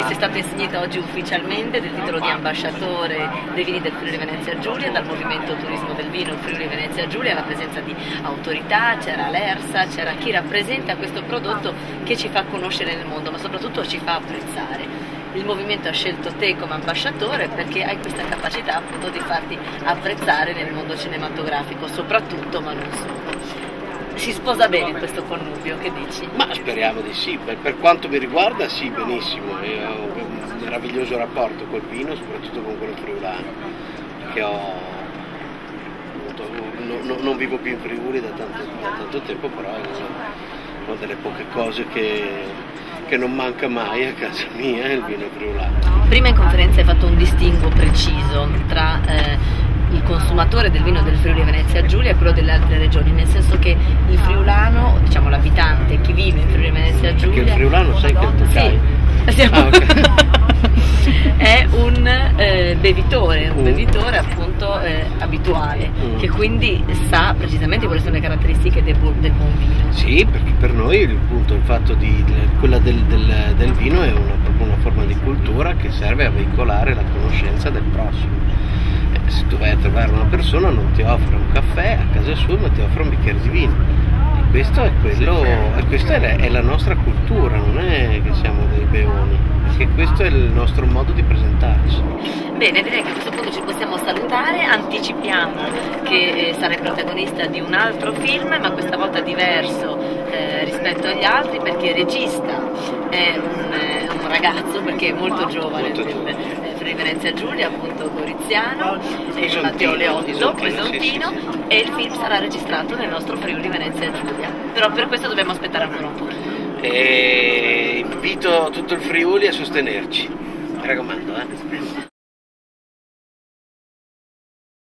sei stata insignita oggi ufficialmente del titolo di ambasciatore dei vini del Friuli Venezia Giulia dal Movimento Turismo del Vino Friuli Venezia Giulia, alla presenza di autorità, c'era l'ERSA, c'era chi rappresenta questo prodotto che ci fa conoscere nel mondo, ma soprattutto ci fa apprezzare. Il movimento ha scelto te come ambasciatore perché hai questa capacità appunto di farti apprezzare nel mondo cinematografico, soprattutto, ma non solo. Si sposa bene questo connubio, che dici? Ma speriamo di sì, per quanto mi riguarda sì, benissimo. Io ho un meraviglioso rapporto col vino, soprattutto con quello friulano, perché non vivo più in Friuli da tanto tempo, però è una delle poche cose che non manca mai a casa mia, è il vino friulano. Prima in conferenza hai fatto un distinguo preciso tra il consumatore del vino del Friuli Venezia Giulia e quello delle altre regioni, nel senso che il friulano, diciamo l'abitante, chi vive in Friuli Venezia Giulia... Perché il friulano sai che toccai? Sì, è un bevitore appunto abituale, che quindi sa precisamente quali sono le caratteristiche del buon vino. Sì, perché per noi il fatto quella del vino è proprio una forma di cultura che serve a veicolare la conoscenza del prossimo. Se tu vai a trovare una persona non ti offre un caffè a casa sua, ma ti offre un bicchiere di vino. E questo è questa è la nostra cultura, non è che siamo dei beoni, perché questo è il nostro modo di presentarci. Bene, direi che a questo punto ci possiamo salutare, anticipiamo che sarai protagonista di un altro film, ma questa volta diverso rispetto agli altri, perché il regista è un ragazzo, perché è molto giovane, Friuli Venezia Giulia, appunto goriziano, Matteo Leotto, Pisontino, e il film sarà registrato nel nostro Friuli Venezia Giulia, però per questo dobbiamo aspettare ancora un po'. E invito tutto il Friuli a sostenerci, mi raccomando.